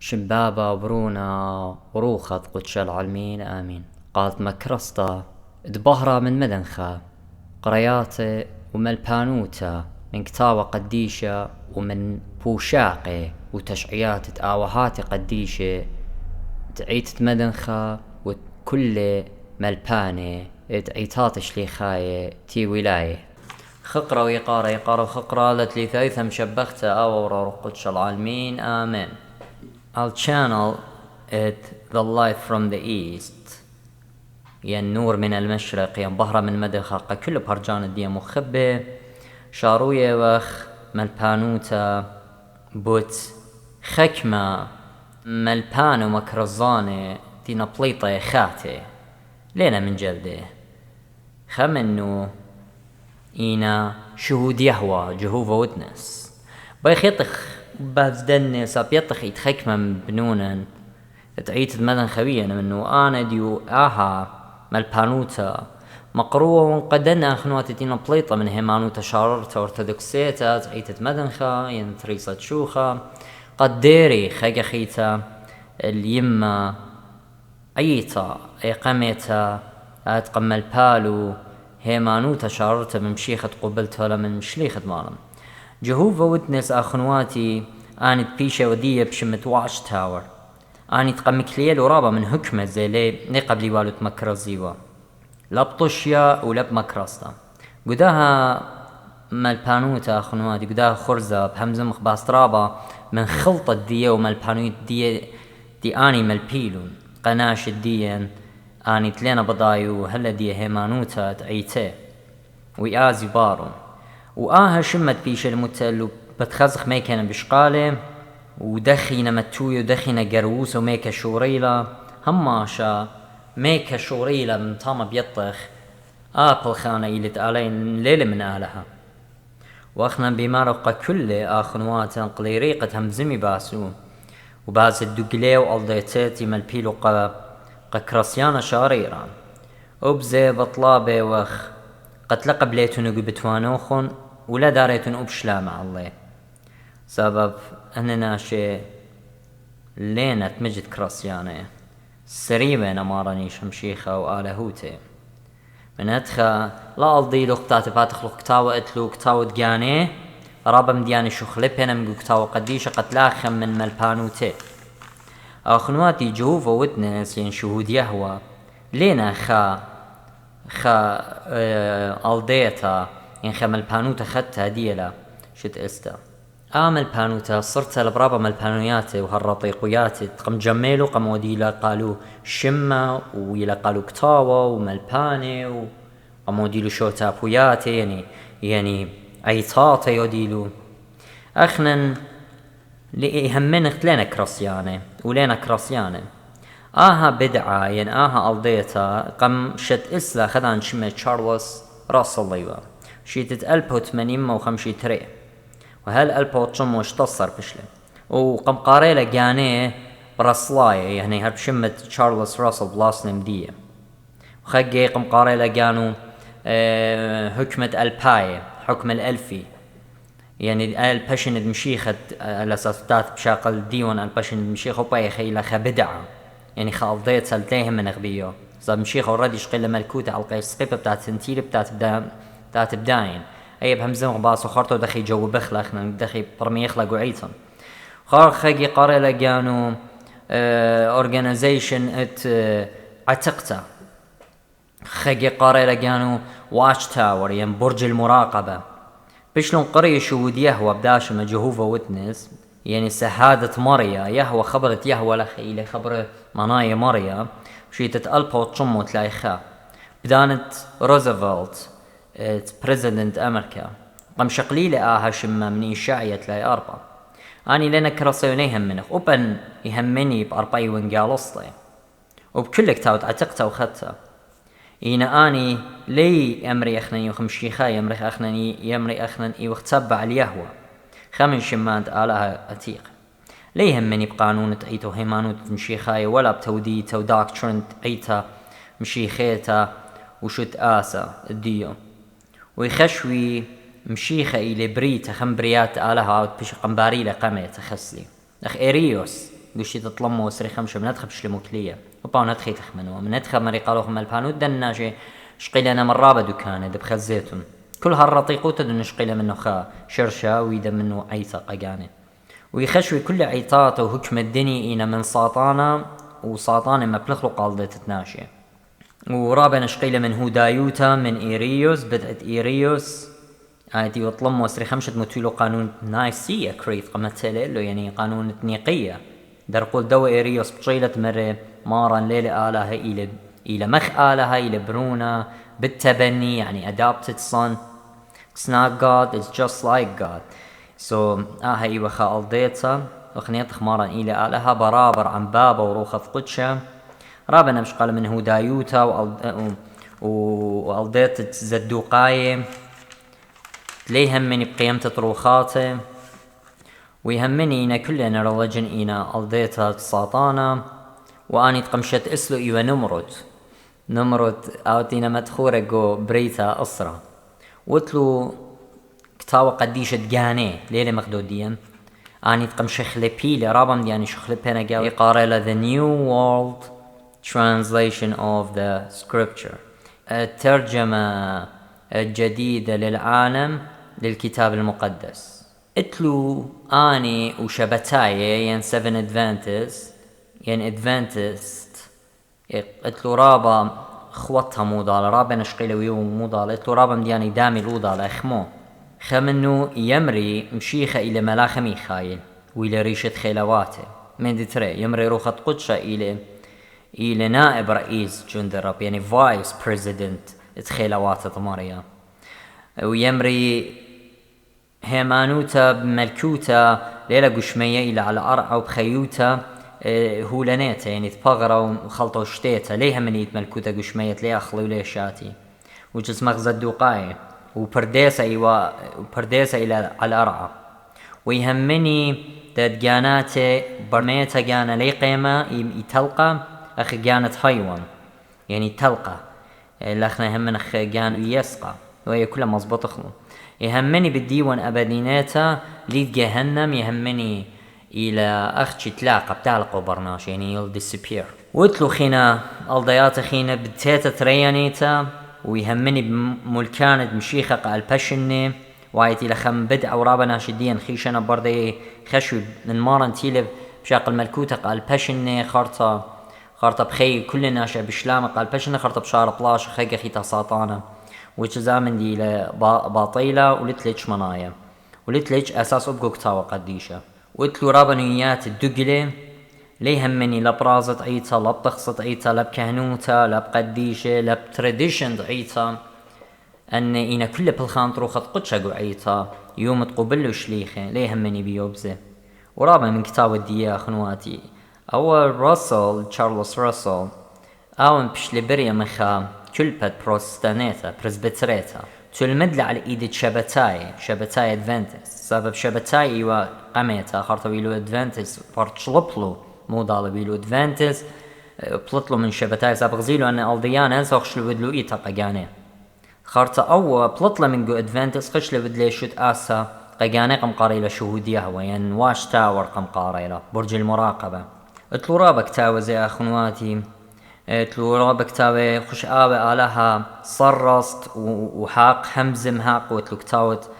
شمبابا وبرونا وروخط قدش العالمين آمين. قالت مكرسطة دبهرة من مدنخة قرياتي وملبانوتا من كتاوة قديشة ومن بوشاقي وتشعيات تآوهات قديشة تعيت مدنخة وكل ملباني تعيتات شليخاية تي ولاية خقرة ويقارة يقارة خقرة لتلي ثيثة مشبختة أورا رقدش العالمين آمين. I'll channel it the light from the east النور من المشرق بهرة من مدخق كل برجان الدية مخبة شاروية وخ ملبانوتا بوت خكمة ملبانو مكرزاني دينا بليطة خاتي لينا من جلده خمنو إينا شهود يهوى جهوفا وتنس بيخيطخ بازدني سابيطخ يتخكم بنونا تعيت المدن خويا منو انا ديو ملبانوتا مقروة ونقدنا خنوات تينا بليطة من هيمانوتا شاررتا ورتدوكسيتا تعيت مدنخا ينتريصة شوخا قديري خيقا خيتا اليمة ايتا ايقاميتا اتقم البالو هيمانوتا شاررتا من مشيخة قبلتها لمن مشليخة مالم جهوفا وتنس اخنواتي اني بيشة ودية بشمت واش تاور اني تقمك ليل ورابا من هكمة زي لي قبلي والو تمكرزيوا لا بطشيا ولا بمكرستا قداها مالبانوتا اخنواتي قداها خرزة بهمزة مخباسترابا من خلطة دية ومالبانوت دي اني مالبيلون قناش الديان اني تلينا بضايو هلا دي هيمانوتا تعيته ويازي بارون شمت بيش المتل بتخزخ ميكنا بشقاله ودخينا متوي ودخينا قروس وميكا شوريلا هماشا ميكا شوريلا من طامة بيطخ آبل خانة إلت آلين ليلة من آلها واخنا بمارقة كل آخنواتا قليريقة همزمي باسو وباز الدقلي والضيتاتي مالبيلو قكراسيانا شاريرا وبزي بطلابي وخ قد قبليتون وقبتوانوخن ولا داريتون أبشلا مع الله سبب أننا شيء لينا تمجد كراسياني سريبين أماراني شمشيخة وآلهوتي من أدخى لا ألضي لقطات فاتخ لقطاوة اتلو قطاوة دقاني رابا مدياني شخلبين أمقو قطاوة قديشة قتلاخم من ملبانوتي أخنواتي جهوفا وتنس ين شهود يهوى لينا ألديتا ين ملبانوتا خدتها ديلا شت استا ملبانوتا صرت لبرابا ملبانوياتي وهالرطيقياتي تقم جميلو قم وديلا قالو شمة ويلا قالو كتاوة وملباني وقم وديلو شوتا بوياتي يعني عيطاتي يوديلو أخنا يهمن اختلينا كراسياني ولينا كراسياني بدعة ألديتا قم شت إسلا خدان شمة تشارلز راسل ليوا شيتت 1853 وهل 1816 بشله وقم قاريلا جانيه براسلاي يعني هرب شمة تشارلز راسل بلاسلم ديه وخجي قم قاريلا جانو حكمة الباي حكم الألفي يعني البشند مشيخة الأساسات بشاقل ديون البشند مشيخة وباي خيلا خبدعة يعني خالضيت سلتيهم من أغبيو صار مشيخة ورادي شقيلة ملكوتة على القيسقيبة بتاعت سنتيلة بتاعت بداين أي بهمزة مغباص وخارطو دخي جو بخلخنا دخي برمي يخلق وعيتهم خار خيقي قاري لقانو organization عتقتا خيقي قاري لقانو واش تاور يعني برج المراقبة بشلون قرية شهود يهوى بداش مجهوفة وتنس يعني سهادة مريا يهوى خبرت يهوى لخي إلي خبر منايا مريا وشيتت ألبا وطشمو تلايخا بدانت روزفلت بريزيدنت أمريكا قم شقليلة شمة مني شاعية تلاي أربع أني لنا كراسيوني همنخ وبن يهمني بأربعي ونقالصتي وبكل كتاوت عتقتها وخدتها إينا أني لي أمري أخنني وخمشيخا يمري أخنني واختبع اليهوى خمن شمانت آلها أتيق لي همني بقانون تعيتو هيمانو مشيخاي ولا بتوديتا وداك ترنت عيتا مشيخيتا وشت آسا الديو ويخشوي مشيخة إلي بريتا خمبريات آلها بش قنباري لقمة تخسلي أخ إيريوس قشي تطلمو وسري خمشة من ندخل بشلمو كلية وباو ندخي تخمنوا من ندخل مري قالوا خم البانو دناشي شقيل أنا مرابة دكانة دبخ الزيتون كل هالرطيقو تدن شقيل منه خا شرشة ويدا منه عيطة قاقاني ويخشوي كل عيطاته وهكم الدني إنا من ساطانا وساطانا ما بلخلو قالدة تتناشي ورابنا شقيلة من هودايوتا من إيريوس بدأت إيريوس عادي وطلم وسري خمشة متولو قانون نايسية كريت قمتليلو يعني قانون تنيقية در قول دو إيريوس بطيلة مرة مارا ليلة آلها إلى مخ آلها إلى برونا بالتبني يعني adopted son it's not God it's just like God so هاي وخا ألديتا وخنيت خمارا إلى آلها برابر عن بابا وروخة قدشة رابنا مش قال من هودايوتا وألديت زدوقاية ليه همني بقيمة روخاته ويهمني إنا كلنا رلجن إنا ألديتا ساطانا وأني تقمشت إسلو إيوه نمرد أوتينا مدخورة جو بريتا أسرة وتلو كتاوة قديشة جاني ليلة مخدوديا أني تقمش خلبيلي رابم دياني شخلبينا جاوي قارئ The New World Translation of the Scripture الترجمة الجديدة للعالم للكتاب المقدس اتلو اني وشبتاي ين 7 ادفانتست ين ادفانتست اتلو رابا خوتها موضالة رابا نشقيلة ويو موضالة اتلو رابا مدياني دامي الوضالة اخمو خمنو يمري مشيخة الى ملاخ ميخايل وإلى ريشة خيلواته من ديتري يمري روخة قدشة الى نائب رئيس جند الرب يعني فايس بريزيدنت اتخيلواته طماريا ويمري هيمانوتا بملكوتا ليلة قشمية إلى على أرعى وبخيوتا هولانيتا يعني تبغرا وخلطوا شتيتا ليها من يتملكوتا قشمية ليها أخلي وليها شاتي وجس مغزى الدوقاية وبرديسة إلى على أرعى ويهمني تدقاناتي برميتا قانا لي قيمة يتلقى أخي قانت حيوان يعني تلقى الأخنا يهمنا أخي قان يسقى وهي كلها مظبوط أخلو يهمني بالديوان أبديناتا ليد جهنم يهمني إلى أختي تلاقى بتعلقوا برناش يعني يل disappear واتلو خينا الضيات خينا بتيتا تريانيتا ويهمني بملكانة مشيخة قال باشني وايتي لخم بدع ورابا ناشدين خيشنا بردي خشوي من مارن تيلب بشاق الملكوتة قال باشني خارطة بخي كل ناشا بشلامة قال باشني خارطة بشار بلاش خيقة خيتا ساطانة وتزامن دي باطيلة ولتلج منايا ولتلج أساس أبقو كتاوة قديشة واتلو رابنيات الدقلة ليه همني لبرازة عيتا لبتخصة عيتا لبكهنوتا لبقديشة لبترديشن عيتا أن إنا كل بالخان تروخة قدشة عيتا يوم تقبلو شليخة ليه همني بيوبزة ورابا من كتاوة ديا خنواتي أول تشارلز راسل أول بشلبريا مخا كلبت بروستانيتا برزبتريتا تلمدل على إيد شبتاي أدفانتس سبب شبتاي إيوا قميتا خارطة بيلو أدفانتس بارتشلبلو مو ضالة بيلو أدفانتس بلطلو من شبتاي سابق زيلو أن ألديانا سوخشلو بدلو إيتا قاقاني خارطة أو بلطلة من جو أدفانتس خشلو بدلي شوت آسا قاقاني قم قاريلا شهوديها وين واش تاور قم قاريلا برج المراقبة اتلو رابك تاوى زي أخنواتي تلو رابك كتابة خش آبة آلها صرست وحاق حمزم هاق وتلو كتاوت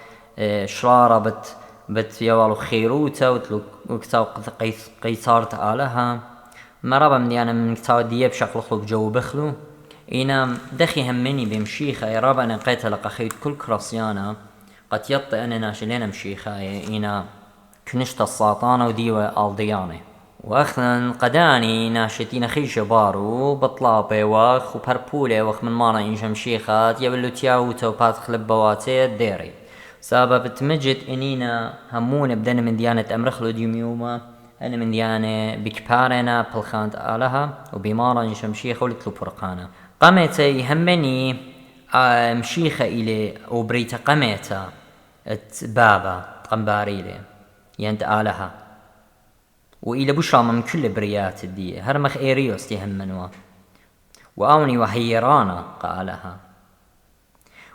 شرارة بت يوالو خيروتا وتلو كتاو قيصارت آلها مرابا من كتاوت ديه بشكل خلوك جو بخلو إنا دخي همني بمشيخة يا رابا أنا قيتها لقخيت كل كراسيانا قد يطي أنا ناشلين مشيخة إنا كنشت الساطانة وديوة الديانة واخنا قداني ناشتين خيش بارو بطلابي واخ وبربولي واخ من مارا إنشا مشيخات يبلو تياوتا وبات خلبواتي الديري سبب تمجد إنينا همون بدنا من ديانة أمرخلو ديوميوما أنا من ديانة بكبارنا بالخانت آلها وبمارا إنشا مشيخة ولتلو برقانا قمتا يهمني مشيخة إلي وبريتا قمتا بابا قنباريلي يند آلها وإلى بشرى من كل بريات الدية هرمخ إيريوس يهمنوا وآوني وحيرانا قالها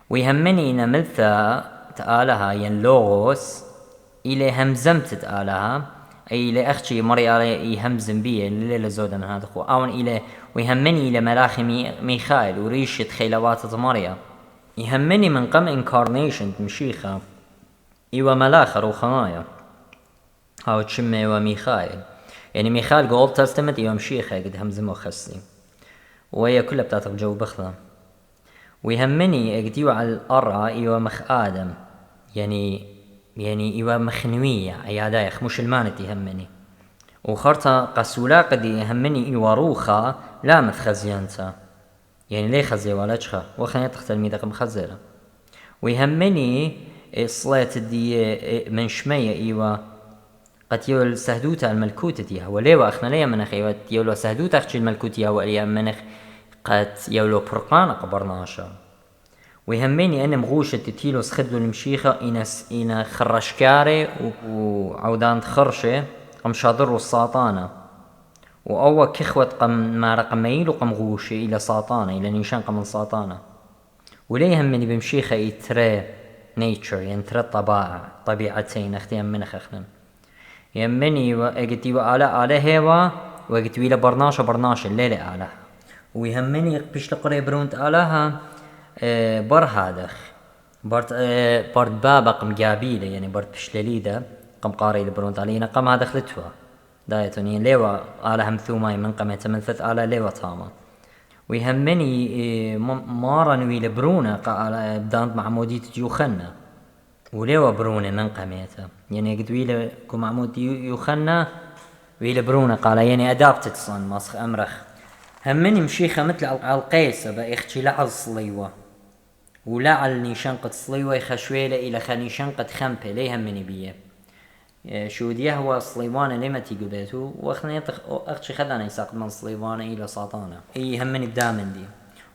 ويهمني إن ملثا تآلها ين لوغوس إلى همزمت تآلها أي لأختي مري على يهمزن بيه الليلة زودة من هذا خو أون إلى ويهمني إلى ملاخي ميخائيل وريشة خيلوات مريا يهمني من قم انكارنيشن مشيخة إيوا ملاخ روخانايا هاو تشمي إيوا ميخائيل يعني ميخائيل جولد تستمت إيوا مشيخة قد همزمو خسي وهي كلها بتاعت الجو بخلا ويهمني اقديو على الأرى إيوا مخ آدم يعني إيوا مخنوية عيادايخ مش المانت يهمني وخرطة قسولا قد يهمني إيوا روخا لا متخزيانتا يعني ليه خزي ولا تشخا وخنا تختلمي دقم خزيرة ويهمني صلاة دي من شمية إيوا قد يول سهدوتا الملكوت ديها وليوا أخنا ليا منخ إيوا يولو سهدوتا أختي الملكوت ديها وليا منخ قد يولو برقان قبرناشا ويهمني أن مغوشة تتيلو سخدلو المشيخة إنا خرشكاري وعودان خرشة قم شاضرو الساطانة وأول كخوة قم ما رقميلو قم غوشة إلى ساطانة إلى نيشان قم ساطانة وليه همني بمشيخة يترى نيتشر يعني ترى طبيعتين اختيام من أخنا يمني وقتي وعلى هوا وقتي ويلا برناش الليلة على ويهمني بيش لقري برونت علىها بر هادخ برد بابا قم جابيلة يعني برد بشلليدة قم قاري البرونت علينا قم هذا خلتها دايتوني ليوا على هم ثوماي من قم يتمثث على ليوا تاما ويهمني مارا نويل برونة على بدانت معمودية يوخنا وليوا برونة من قميته يعني قد ويل كمعمود يوخنا ويل برونة قال يعني أدابتت صن مسخ أمرخ همني مشيخة مثل على القيسة بأختي لعل صليوة ولعل نيشان قد صليوة خشويلة إلى خنيشان قد خمبة ليه همني بيه شو ديه هو صليوانة لما تيجو بيتو واخنا أختي خدانا يساق من صليوانة إلى ساطانة يهمني بدامن دي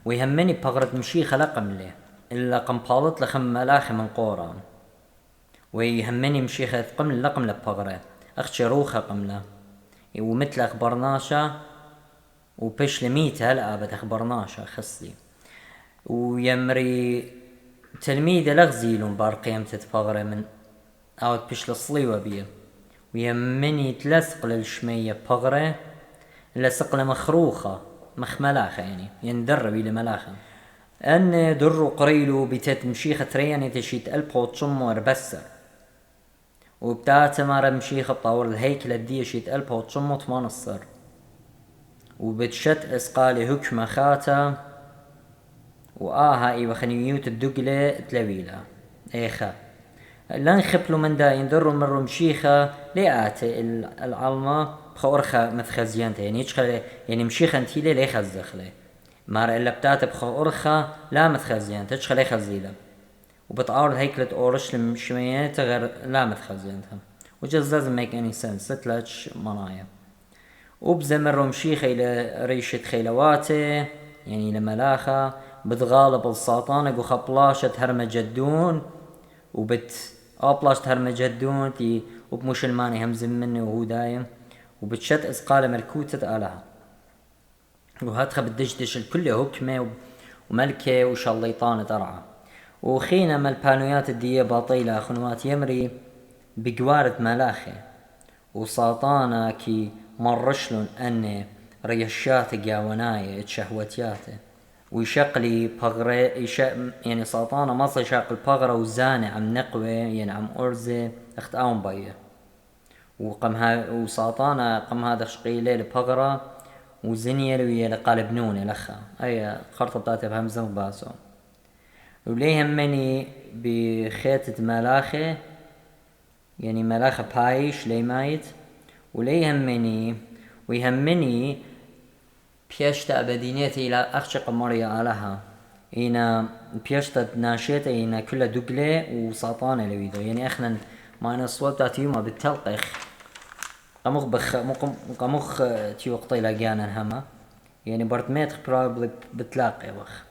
ويهمني بغرة مشيخة لقم له إلا قم بالط لخم ملاخي من قورا ويهمني مشيخة قم لقم لبغرة أختي روخة قملة ومثل أخبرناشا وبش لميت هلأ بتخبرناشا خصلي ويمري تلميذ لغزيلون بار قيمة تبغرة من أو بش لصلي وبيه ويمني تلسق للشمية بغرة لسق لمخروخة مخملاخة يعني يندر بي لملاخة أن درو قريلو بتت مشيخة رياني تشيت ألبو تصمو بسر وبتاعت مارا مشيخة بطور الهيكلة دي شيت ألبو تصمو تمانصر وبتشت اسقالي هكمة خاتا وآها ايوه خنيوت الدقلة تلويلة ايخا لان خبلو من دا يندروا مرو مشيخة لياتي العلمة بخورخة مثخزيانتا يعني يشخل يعني مشيخة انتيلي ليه خزخلي مارا الا بتاعت بخورخة لا مثخزيانتا تشخل ليه خزيلة وبتعارض هيكلة اورش لمشميات غير لا مثخزيانتا which just doesn't make any sense ستلاتش منايا وبزمر مشيخة إلى ريشة خيلواته يعني إلى ملاخة بتغالب الساطانة وخبلاشة هرمجدون بلاشة هرمجدون تي وبمش الماني همزم منه وهو دايم وبتشت اسقالة ملكوتة آلها وهاتها بتدشدش الكل هكمة وملكة وشليطانة ترعى وخينا مالبانويات الدية باطيلة أخنوات يمري بقوارة ملاخة وساطانة كي مرشلون أن ريشات جاوناية تشهوتياته ويشقلي بغرة يعني ساطانة مصر شاقل بغرة وزانة عم نقوة يعني عم أرزة اخت آون بايه وساطانة قم هذا شقيلة لبغرة وزنية لوية لقالب نونة لخا أي خرطة بتاعتها بهمزة وباسو وليه همني بخيطة ملاخة يعني ملاخة بايش لي مايت وليه همني ويهمني بيشتا أبدينيتي إلى أخشق مريا علىها إنا بيشتا ناشيتا إنا كلها دقلة وساطانة لويدو يعني أخنا ما نصوب تاتي يوما بالتلقخ قمخ تيو قطيلة جانا هما يعني برتميت probably بتلاقي وخ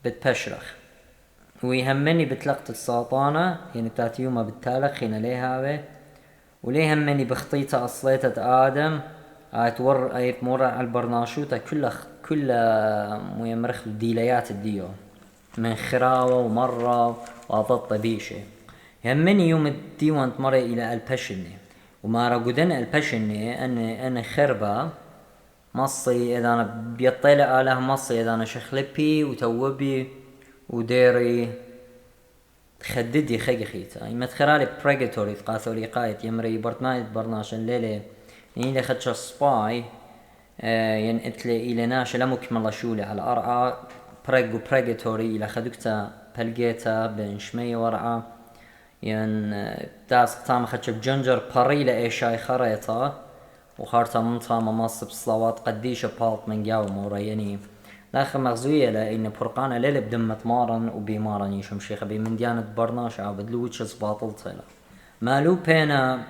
بتبشرخ ويهمني بتلقت الساطانة يعني تاتي يوما بالتالخ هنا ليها وليه همني بخطيطة أصليتة آدم أي تمر على البرناشوطة كل ميمرخ ديليات الديو من خراوة ومرة وعضط بيشة همني يوم الديوان تمر إلى البشني وما رقدن البشني أنا خربة مصي إذا أنا بيطلع على مصي إذا أنا شخلبي وتوبي وديري خددي خيتا يما تخرالي بريجاتوري تقاثو لي قايت يمري برتمايت برناش الليلة إلى خدش سباي ين اتلي إلى ناش لا مكمل شولي على أرعى بريجاتوري إلى خدكتا بلجيتا بين شمية ورعى ين داس قطام خدش بجنجر بريلة إيشاي خريطة وخارتا منطقة مماص بصلوات قديشة بالط من جاو موريني لاخر مغزوية لأن برقانة ليلة بدمت مارن وبيمارن يشم شيخة بي من ديانة برناش عابد لوتشز باطل طيلة مالو بينا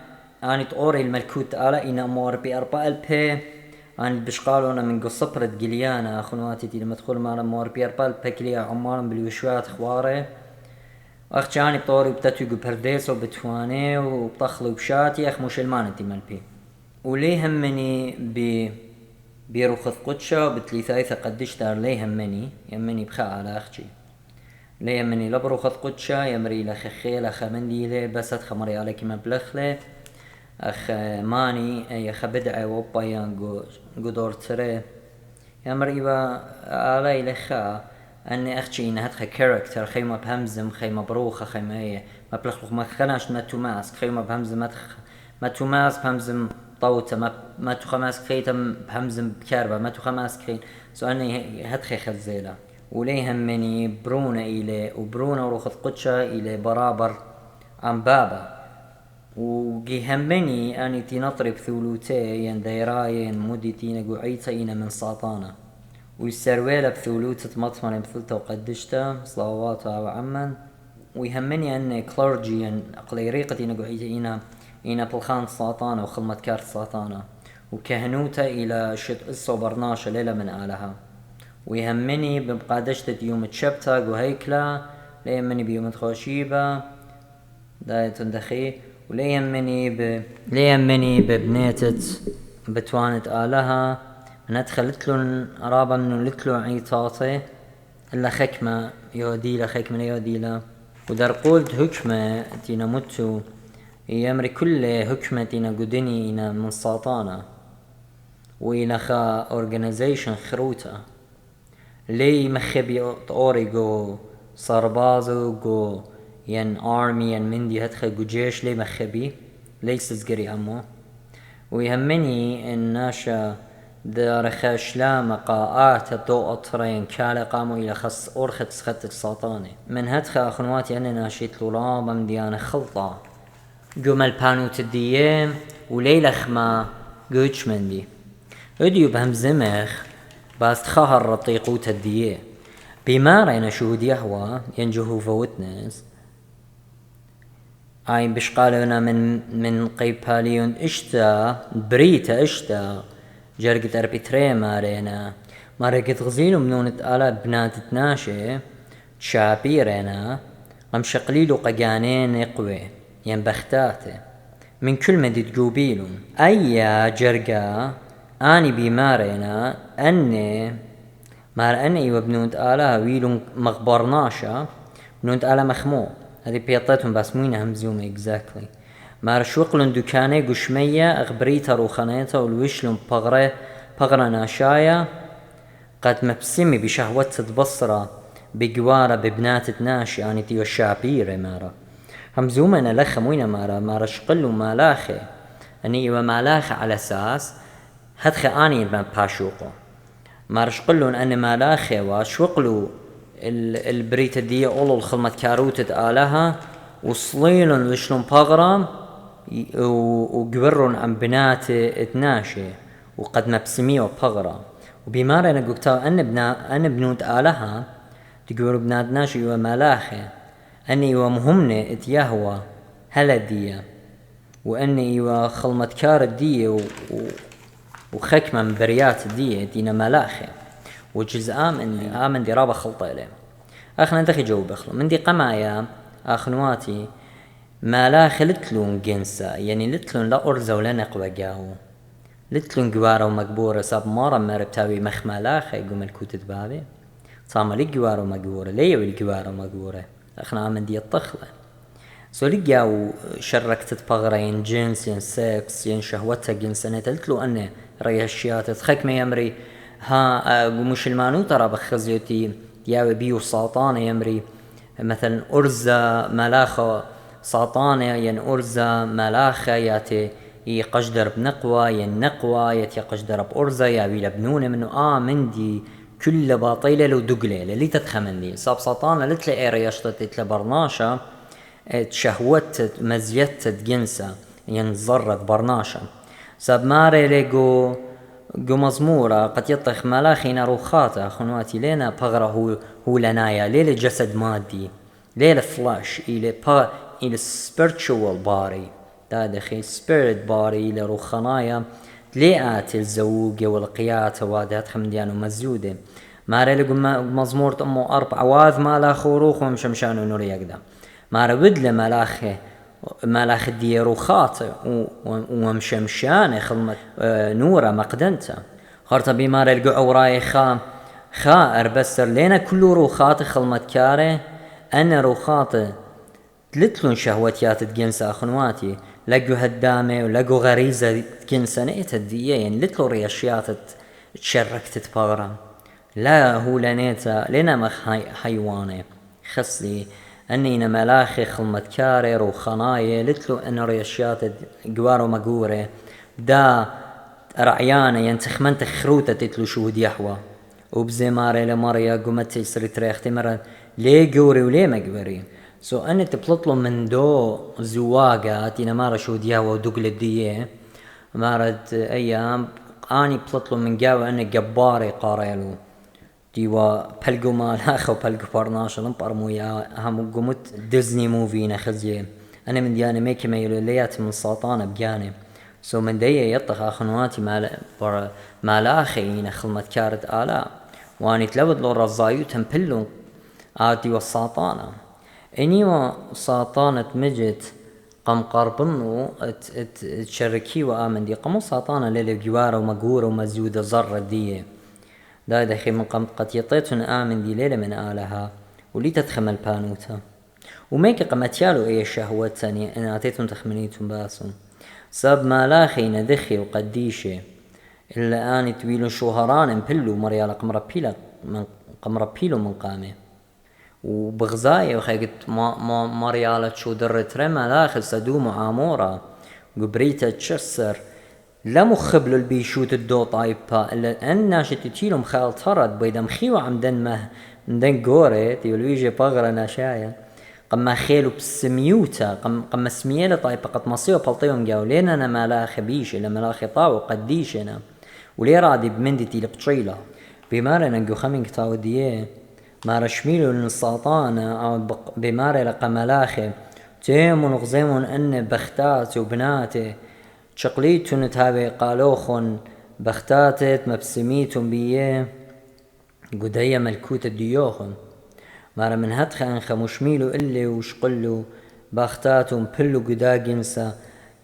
اني تقوري الملكوت آلا إنا مور بي أربع البي اني بشقالونا من قصبرة قليانا أخواتي تي لما تدخل مالا مور بي أربع البي كليا عمارن بالوشوات خواري أخجاني بطوري بتاتوقو برديسو بتواني وبطخلو بشاتي أخ مش المانتي مالبي وليه همني بيروخذ قدشة بتليثايثة قدش دار ليه يمني بخاء على أختي ليه همني لبروخذ قدشة يمري لخخي لخمنديلة بس خمري عليك مبلخلة أخ ماني يخبدعي وبايان قدور تري يمري با علي لخا أني أختي إنها تخي كاركتر خيمة بهمزم خيمة بروخة خيمة هي ما بلخلخ ما خناش ما تماسك خيمة بهمزم ما تماس بهمزم طوته ما تخماس خيتم بهمزم بكاربة ما تخماس خين سؤالني هدخي خزيلة وليه همني برونة إلي وبرونة وروخذ قدشة إلي برابر عن بابا وجي همني أني تنطرب ثلوتين دايراين مدتين قعيتين من ساطانة ويسرويلة بثلوتة مطمنة بثلته وقدشته صلواتها وعمن ويهمني أن كلارجيا أقليريقة نقعيتين إنا بالخان ساطانة وخلمة كارت ساطانة وكهنوتا إلى شت إسو برناشة ليلة من آلها ويهمني بمقادشة يوم تشبتا وهيكلا ليهمني بيوم تخوشيبة داية دخي وليهمني ببنيتت بتوانت آلها ندخل لتلون رابا منو لتلون عيطاطي إلا خكمة يوديلا خكمة يوديلا ودار قولت هكمة تينا متو يمري كل هكمتنا قدنينا من ساطانة وإلى خا أورجانيزيشن خروتا لي مخبي أوريجو سربازو جو ين آرمي ين مندي هدخل جو جيش لي مخبي ليس تزقري أمو ويهمني الناشا دار خاشلا مقاعات الضوء أطرين كالا قاموا إلى خص أورخت سخت ساطاني من هدخل أخنواتي أنا ناشيت لولابا مديانة خلطة جمل بانوت الديام وليلة خما قوتش مندي اديو بهم زمخ باست خهر رطيقوت الديام بما رأينا شهود يهوى ينجهو فوتنس عين بشقالونا من قيباليون اشتا بريتا اشتا جرقت اربيتري مارينا مارقت غزيلو منونة آلا بنات تناشي تشابيرينا قم شقليلو ققانين يقوي ينبختاته من كل مدي تقوبيلون أي جرقا آني بمارينا أني مار أني وبنونت آلا ويلون مغبرناشا بنونت آلا مخمو هذه بيطتهم باسموينة همزومة exactly مار شوقلون دكاني قشمية أخبريتا روخانيتا والوشلون بغرة ناشايا قد مبسمي بشهوة تبصرة بقوارة ببنات تناشي يعني تيو الشعبيرة مارا همزومة أنا لخموينة مارا شقلو مالاخي أني إيوه مالاخي على أساس هدخي آني ما باشوقو مار شقلون أني مالاخي وشوقلو البريتة دي أولو الخلمة كاروتة آلها وصليلون لشلون بغرة وقبرون عن بنات تناشي وقد مبسميو بغرة وبمارا أنا قلتاو أن بنوت آلها تقولوا بنات ناشي ومالاخي أني ومهمنة اتيهوى هلا دي وأني وخلمة كار دي وخكمة من بريات دينا ملاخي وجزء آمن دي رابا خلطة إليه أخنا ندخي جو بخلو من دي قمايا أخنواتي ملاخي لتلون جنسا يعني لتلون لا أرزا ولا نقوى جاو لتلون قوارة ومقبورة ساب مرة مربتاوي مخملاخي قوم الكوتة بابي صام لي قوارة ومقبورة ليه والقوارة ومقبورة أخنا آمن دي الطخلة لقاو شركت بغرين جنس ين سكس ين شهوتها جنسنة تلتلو أنه ريشيات تخك ما يمري ها مش المانو ترى بخزيتي ياوي بيو ساطانة يمري مثلا أرزة ملاخة ساطانة ين أرزة ملاخة ياتي يقشدر بنقوى ين نقوى ياتي يقشدر بأرزة ياوي لبنونة منه مندي كل باطيلة لو دقلة اللي تتخمن دي صاب ساطانة لتلاقي ريشتت تلبرناشة شهوت مزيت جنسة ينزرت برناشا ساب ماري ليجو مزمورة قد يطخ ملاخينا روخاتا خنواتي لينا بغرة هو لنايا ليلة جسد مادي ليلة فلاش إلى spiritual body دا دخي spirit body إلى روخنايا ليئات الزوجة والقيات وادات خمديان ومزيودة ماري ليجو مزمورة أمو 4 عواذ مالاخو روخ ومشمشانو نوري يقدم مارا بدل ملاخ ديرو خاطئ ومشمشان خلمت نورا مقدنتا خارتا بمارا القو وراي خا اربستر لينا كل روخات خلمت كاره انا روخات تلتلون شهوتيات تجنسا اخنواتي لقو هدامي ولقو غريزة تجنسا نيت الديين لتلو رياشيات تشركت تبغرا لا هو لنيتا لنا مخ حيواني خصلي أني ملاخي خلمت كارر وخناية لتلو أن ريشيات جوار ومجورة دا رعيانة ينتخمنت خروتة تتلو شهود يحوى وبزي ماري لماريا قمت يسري تريختي مرة ليه جوري وليه مجبري أني تبلطلو من دو زواجات إنا مارا شهود يحوى ودقل الدية مارد أيام أني بلطلو من جاوة أني جباري قاريلو ديوا بلقو مالاخ وبلقو برناش لنبرمو يا هم قمت ديزني موفي نخزيه انا من دياني ميكي ميلو ليات من ساطانة بجاني من دي يطخ اخنواتي مالاخي نخلمت كارت آلاء واني تلود لو رزايو تنبلو آتي والساطانة اني ساطانة مجت قم قربنو تشركي وآمن دي قمو ساطانة ليلي جوارة ومقورة ومزيودة زرة دي دا دخي من قم قد يطيتن آمن دي ليلة من آلها ولي تتخم البانوتا وميك قمتيالو اي شهوة تانية انا اتيتن تخمنيتن باسن ساب مالاخي ندخي وقديشي إلا آني تويلو شوهران مبلو مريالا قمربيلو من قامي وبغزاية وخيقت مريالا شو درت رمى لاخل سدوم وعامورة قبريتا تشسر لا مخبلو البيشوت الدو طايبا إلا أن ناشت تيلو مخال طرد بيدا مخيو عمدن قوري تيولويجي بغرة ناشايا قم خيلو بسميوتا قم سميالة طايبا قد مصيو بلطيهم جاو لين أنا ملاخي بيش إلا ملاخي طاو قديشنا ولي رادي بمندتي لبطشيلا بمارا ننقو خمين كتاو ديه مارا شميلو للساطانة أو بمارا لقا ملاخي تيمون وغزيمون أن بختات وبناتي شقليتون تهابي قالوخن بختاتت مبسميتون بيه قدية ملكوت ديوخن مارا من هدخ أنخ مشميلو إلي وشقلو بختاتون بلو قدا جنسا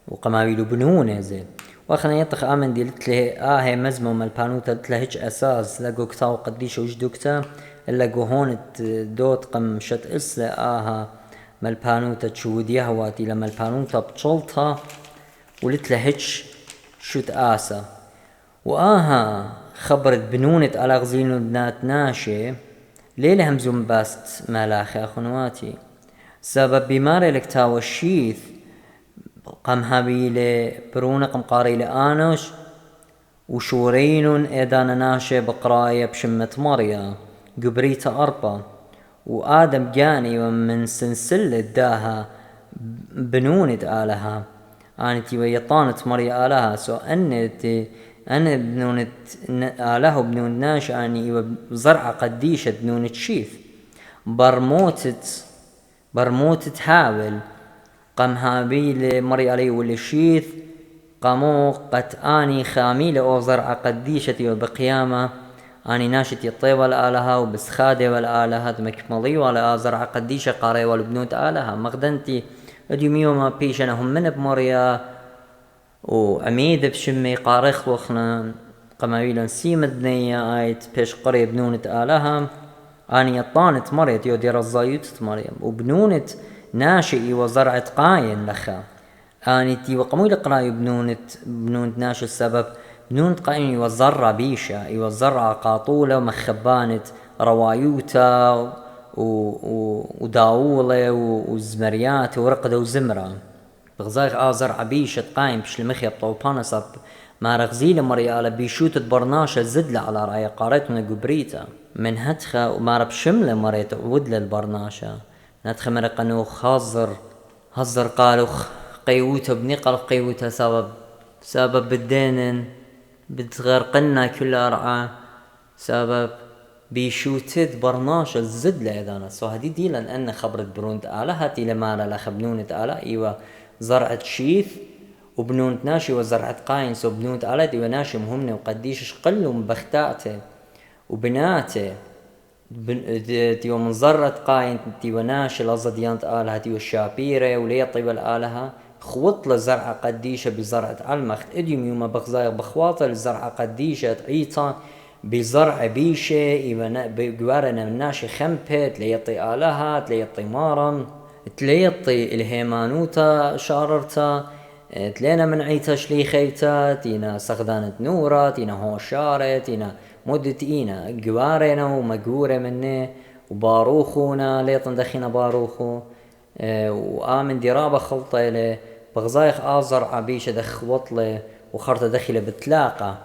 وقماويلو بنونه زين واخنا يطخ آمن دي لتله هي مزمو مالبانوتا لتله هيج أساس لقو كتاو قديش وجدوكتا إلا قو هون دوت قم شت إسلا مالبانوتا تشود يهواتي لما البانوتا بطلتها ولتله هيج شوت آسا خبرت بنونة على غزينو بنات ناشي ليلة همزوم باست مالاخي أخنواتي سبب بماري لكتاو الشيث قم هابيلي برونة قم قاريلي آنوش وشورين إيدانا ناشي بقراية بشمة مريا قبريتا 4 وآدم جاني ومن سنسلة داها بنونة آلها آنتي ويطانة مريا آلها أنا بنونة آله بنون ناش أني وزرعة قديشة بنونة شيث برموتت هاول قم هابيل مري علي والشيث قامو قد آني خاميل أو زرعة قديشة وبقيامة آني ناشتي الطيبة الآلهة وبسخادة والآلهة مكملي ولا زرعة قديشة قاري والبنوت آلهة مغدنتي أديميو ما بيشنهم من بمريا وعميد بشمي قارخ وخنا قماويلا سيمة بنية آيت بيش قرية بنونة آلها آني يطانت مريت يو دير الزايوت مريم وبنونة ناشئ وزرعة قاين لخا آنتي وقمو لقراي بنونت ناشئ السبب بنونت قاين يوزرع بيشا يوزرع قاطولة ومخبانت روايوتا وداولة وزمريات ورقدة وزمرة بغزايخ زرع بيشة قاين بش المخيب طوبانا صب ما رغزيل مريالة بيشوت برناشة زدلة على رأي قارتنا قبريتا من هتخا وما رب شملة مريت ودل البرناشة نتخا مرقنوخ هزر قالوخ قيوتا بنقل قيوتا سبب بالدينن بتغرقنا كل أرعى سبب بيشوتد برناشة زدلة إذا سو هدي دي لأن خبرت برونت آلة هاتي لما لا خبنونت آلة إيوه زرعت شيث وبنونت ناشي وزرعت قاين سو بنونت آلة إيوه ناشي مهمنة وقديش قلوا مبختاته وبناته تيو من زرت قاين تيو ناشي لازديانت آلة تيو الشابيرة وليطي والآلها خوط لزرعة قديشة بزرعة علمخت اديوم يوم بغزايق بخواطة لزرعة قديشة عيطة بزرع بيشة بجوارنا من ناشي خمبة تليطي آلها تليطي مارم تليطي الهيمانوتا شاررتا تلينا من عيتا شليخيتا تينا سغدانة نورا تينا هوشارة تينا مدتينا جوارنا ومجورة منه وباروخونا ليطن دخينا باروخو وآمن درابة خلطة له بغزايخ آزر عبيشة دخ وطلة وخرطة دخلة بتلاقة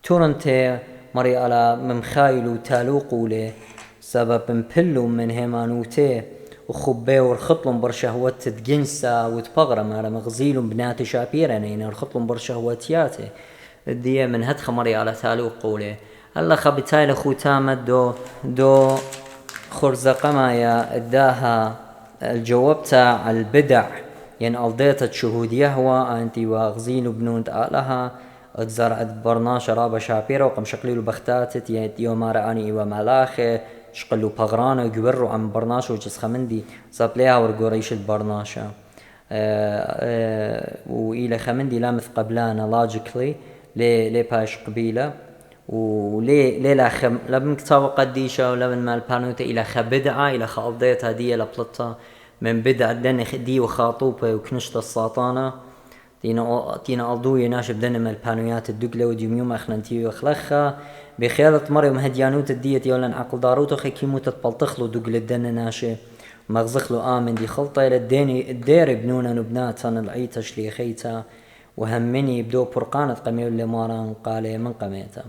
تورنتي مري على ممخايلو تالوقو له سبب مبلو من هيمانوتي وخبيه ورخطلن برشهوات تجنسا وتبغرم على مغزيلهم بنات شابيرا نينا رخطلن برشهواتياته الدية من هدخ مري على تالوقو له هلا خبتاي لخوتامة دو خرزة قمايا اداها الجواب تاع البدع يعني ألضيت شهود يهوى أنتي وغزين وبنونت آلها اتزرعت برناشة رابا شابيرا وقم شقليلو بختاتت يوم راني إيوا ملاخي شقلو بغرانا وجورو عن برناشة وجس خمندي صابليها ورقوريش البرناشة وإلى خمندي لامث قبلانا لاجيكلي لي باش قبيلة ولي لا بمكتاب قديشة ولا من مال بانوتا إلى خبدعة إلى خالضيت هدية لبلطة من بدع دن دي وخاطوبة وكنشت الساطانة تينا ألضوية ناشب دن مال بانويات الدقلة وديوم أخنانتي وخلخة بخيالة مريم هديانوت الدية يولن عقل داروتو خيكيمو تتبلطخلو دقلة دن ناشي مغزخلو آمن دي خلطة إلى الدير بنونا نبناتان العيتا شليخيتا وهمني بدو برقانة قميو اللي ماران قالي من قميتا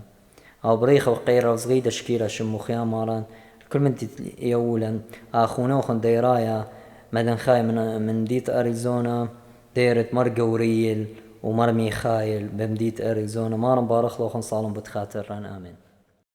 أو بريخة وقيرة وصغيدة شكيرة شموخيا ماران كل من يولا أخونوخن ديرايا مدن خاي من ديت أريزونا ديرة مرقوريل ومرمي خايل بمديت أريزونا مارن بارخ لوخن صالون بتخاتر ران آمين